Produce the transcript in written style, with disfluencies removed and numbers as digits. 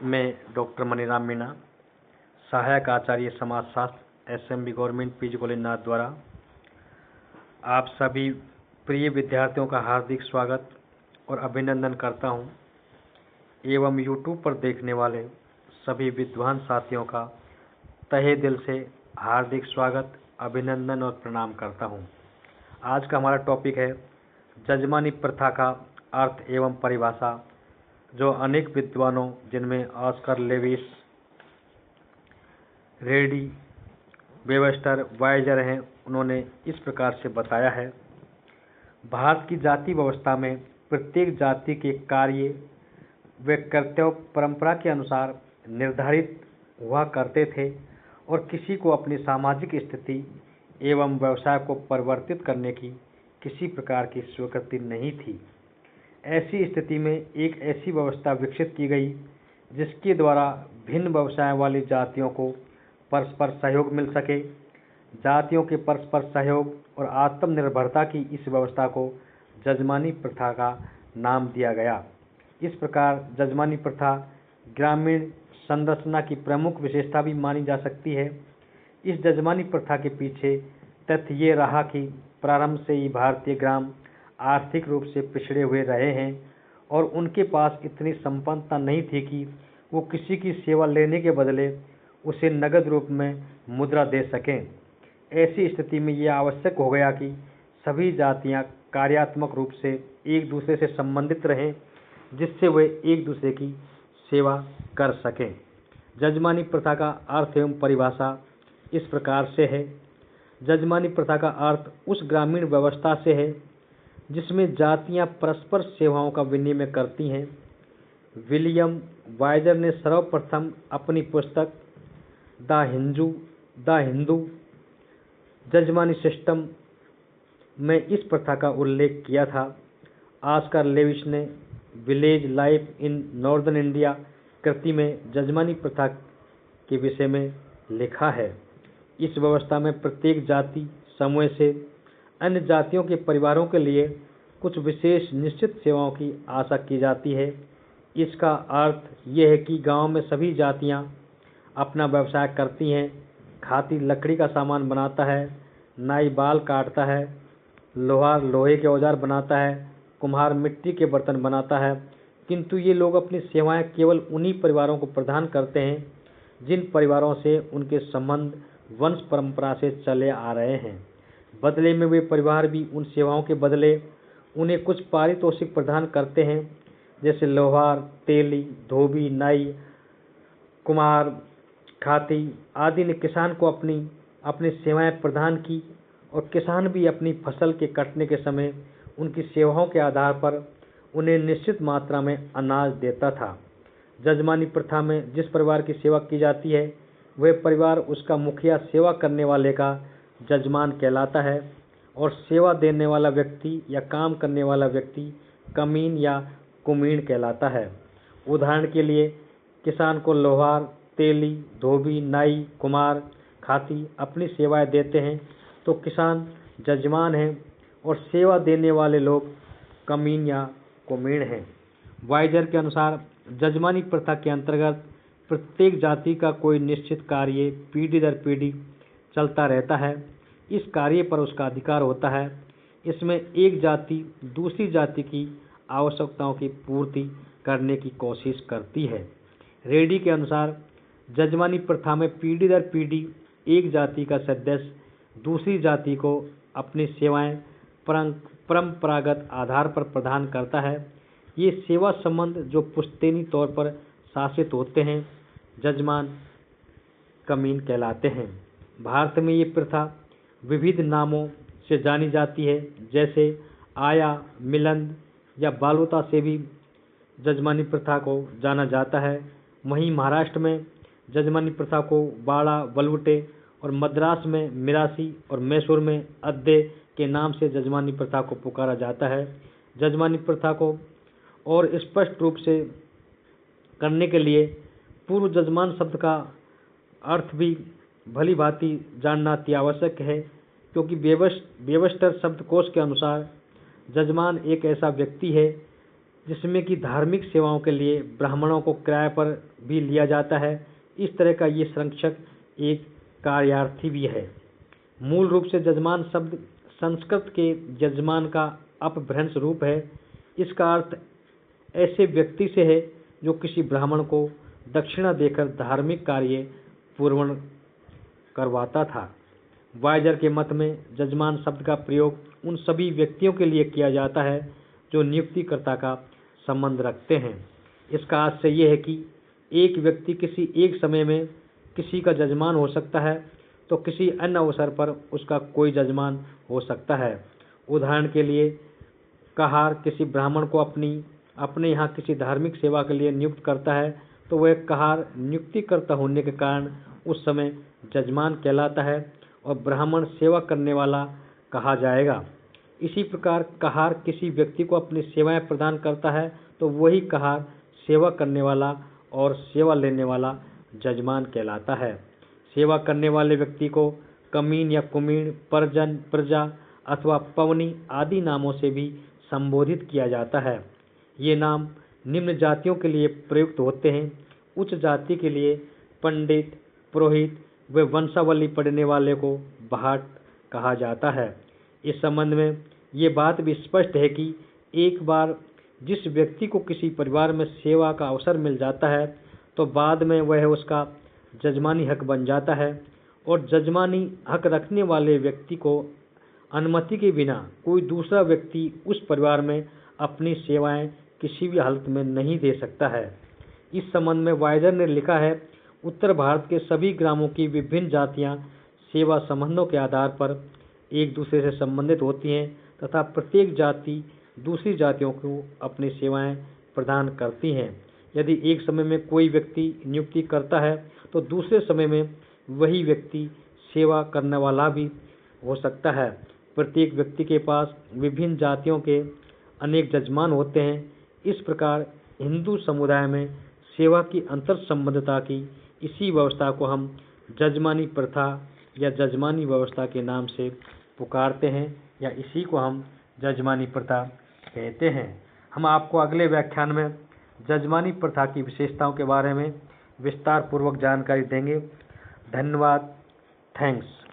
मैं डॉक्टर मनीराम मीणा, सहायक आचार्य समाजशास्त्र, एसएमबी गवर्नमेंट पीजी कॉलेज नाथ द्वारा आप सभी प्रिय विद्यार्थियों का हार्दिक स्वागत और अभिनंदन करता हूं एवं यूट्यूब पर देखने वाले सभी विद्वान साथियों का तहे दिल से हार्दिक स्वागत, अभिनंदन और प्रणाम करता हूं। आज का हमारा टॉपिक है जजमानी प्रथा का अर्थ एवं परिभाषा, जो अनेक विद्वानों जिनमें ऑस्कर लेविस, रेडी, वेबस्टर, वाइजर हैं, उन्होंने इस प्रकार से बताया है। भारत की जाति व्यवस्था में प्रत्येक जाति के कार्य व कर्तव्य परंपरा के अनुसार निर्धारित हुआ करते थे और किसी को अपनी सामाजिक स्थिति एवं व्यवसाय को परिवर्तित करने की किसी प्रकार की स्वीकृति नहीं थी। ऐसी स्थिति में एक ऐसी व्यवस्था विकसित की गई जिसके द्वारा भिन्न व्यवसाय वाली जातियों को परस्पर सहयोग मिल सके। जातियों के परस्पर सहयोग और आत्मनिर्भरता की इस व्यवस्था को जजमानी प्रथा का नाम दिया गया। इस प्रकार जजमानी प्रथा ग्रामीण संरचना की प्रमुख विशेषता भी मानी जा सकती है। इस जजमानी प्रथा के पीछे तथ्य ये रहा कि प्रारंभ से ही भारतीय ग्राम आर्थिक रूप से पिछड़े हुए रहे हैं और उनके पास इतनी संपन्नता नहीं थी कि वो किसी की सेवा लेने के बदले उसे नगद रूप में मुद्रा दे सकें। ऐसी स्थिति में यह आवश्यक हो गया कि सभी जातियां कार्यात्मक रूप से एक दूसरे से संबंधित रहें, जिससे वे एक दूसरे की सेवा कर सकें। जजमानी प्रथा का अर्थ एवं परिभाषा इस प्रकार से है। जजमानी प्रथा का अर्थ उस ग्रामीण व्यवस्था से है जिसमें जातियां परस्पर सेवाओं का विनिमय करती हैं। विलियम वाइजर ने सर्वप्रथम अपनी पुस्तक द हिंदू जजमानी सिस्टम में इस प्रथा का उल्लेख किया था। ऑस्कर लेविस ने village life in northern India कृति में जजमानी प्रथा के विषय में लिखा है। इस व्यवस्था में प्रत्येक जाति समूह से अन्य जातियों के परिवारों के लिए कुछ विशेष निश्चित सेवाओं की आशा की जाती है। इसका अर्थ यह है कि गांव में सभी जातियां अपना व्यवसाय करती हैं। खाती लकड़ी का सामान बनाता है, नाई बाल काटता है, लोहार लोहे के औजार बनाता है, कुम्हार मिट्टी के बर्तन बनाता है, किंतु ये लोग अपनी सेवाएं केवल उन्हीं परिवारों को प्रदान करते हैं जिन परिवारों से उनके संबंध वंश परंपरा से चले आ रहे हैं। बदले में वे परिवार भी उन सेवाओं के बदले उन्हें कुछ पारितोषिक प्रदान करते हैं। जैसे लोहार, तेली, धोबी, नाई, कुम्हार, खाती आदि ने किसान को अपनी सेवाएं प्रदान की और किसान भी अपनी फसल के कटने के समय उनकी सेवाओं के आधार पर उन्हें निश्चित मात्रा में अनाज देता था। जजमानी प्रथा में जिस परिवार की सेवा की जाती है वह परिवार उसका मुखिया सेवा करने वाले का जजमान कहलाता है और सेवा देने वाला व्यक्ति या काम करने वाला व्यक्ति कमीन या कुमीन कहलाता है। उदाहरण के लिए किसान को लोहार, तेली, धोबी, नाई, कुम्हार, खाती अपनी सेवाएं देते हैं तो किसान जजमान हैं और सेवा देने वाले लोग कमीन या कुमीन हैं। वाइजर के अनुसार जजमानी प्रथा के अंतर्गत प्रत्येक जाति का कोई निश्चित कार्य पीढ़ी दर पीढ़ी चलता रहता है। इस कार्य पर उसका अधिकार होता है। इसमें एक जाति दूसरी जाति की आवश्यकताओं की पूर्ति करने की कोशिश करती है। रेडी के अनुसार जजमानी प्रथा में पीढ़ी दर पीढ़ी एक जाति का सदस्य दूसरी जाति को अपनी सेवाएं परंपरागत आधार पर प्रदान करता है। ये सेवा संबंध जो पुश्तैनी तौर पर शासित होते हैं जजमान कमीन कहलाते हैं। भारत में ये प्रथा विविध नामों से जानी जाती है, जैसे आया, मिलंद या बालुता से भी जजमानी प्रथा को जाना जाता है। वहीं महाराष्ट्र में जजमानी प्रथा को बाड़ा, वलवटे और मद्रास में मिरासी और मैसूर में अद्दे के नाम से जजमानी प्रथा को पुकारा जाता है। जजमानी प्रथा को और स्पष्ट रूप से करने के लिए पूर्व जजमान शब्द का अर्थ भी भली भांति जानना अति आवश्यक है, क्योंकि वेबस्टर शब्दकोश के अनुसार जजमान एक ऐसा व्यक्ति है जिसमें कि धार्मिक सेवाओं के लिए ब्राह्मणों को किराए पर भी लिया जाता है। इस तरह का ये संरक्षक एक कार्यार्थी भी है। मूल रूप से जजमान शब्द संस्कृत के यजमान का अपभ्रंश रूप है। इसका अर्थ ऐसे व्यक्ति से है जो किसी ब्राह्मण को दक्षिणा देकर धार्मिक कार्य पूर्ण करवाता था। वाइजर के मत में जजमान शब्द का प्रयोग उन सभी व्यक्तियों के लिए किया जाता है जो नियुक्तिकर्ता का संबंध रखते हैं। इसका आशय यह है कि एक व्यक्ति किसी एक समय में किसी का जजमान हो सकता है तो किसी अन्य अवसर पर उसका कोई जजमान हो सकता है। उदाहरण के लिए, कहार किसी ब्राह्मण को अपने यहाँ किसी धार्मिक सेवा के लिए नियुक्त करता है तो वह कहार नियुक्तिकर्ता होने के कारण उस समय जजमान कहलाता है और ब्राह्मण सेवा करने वाला कहा जाएगा। इसी प्रकार कहार किसी व्यक्ति को अपनी सेवाएं प्रदान करता है तो वही कहार सेवा करने वाला और सेवा लेने वाला जजमान कहलाता है। सेवा करने वाले व्यक्ति को कमीन या कुमीन, परजन, प्रजा अथवा पवनी आदि नामों से भी संबोधित किया जाता है। ये नाम निम्न जातियों के लिए प्रयुक्त होते हैं। उच्च जाति के लिए पंडित, पुरोहित व वंशावली पढ़ने वाले को भाट कहा जाता है। इस संबंध में ये बात भी स्पष्ट है कि एक बार जिस व्यक्ति को किसी परिवार में सेवा का अवसर मिल जाता है तो बाद में वह उसका जजमानी हक बन जाता है और जजमानी हक रखने वाले व्यक्ति को अनुमति के बिना कोई दूसरा व्यक्ति उस परिवार में अपनी सेवाएं किसी भी हालत में नहीं दे सकता है। इस संबंध में वाइजर ने लिखा है, उत्तर भारत के सभी ग्रामों की विभिन्न जातियां सेवा संबंधों के आधार पर एक दूसरे से संबंधित होती हैं तथा प्रत्येक जाति दूसरी जातियों को अपनी सेवाएं प्रदान करती हैं। यदि एक समय में कोई व्यक्ति नियुक्ति करता है तो दूसरे समय में वही व्यक्ति सेवा करने वाला भी हो सकता है। प्रत्येक व्यक्ति के पास विभिन्न जातियों के अनेक जजमान होते हैं। इस प्रकार हिंदू समुदाय में सेवा की अंतर संबंधता की इसी व्यवस्था को हम जजमानी प्रथा या जजमानी व्यवस्था के नाम से पुकारते हैं या इसी को हम जजमानी प्रथा कहते हैं। हम आपको अगले व्याख्यान में जजमानी प्रथा की विशेषताओं के बारे में विस्तार पूर्वक जानकारी देंगे। धन्यवाद। थैंक्स।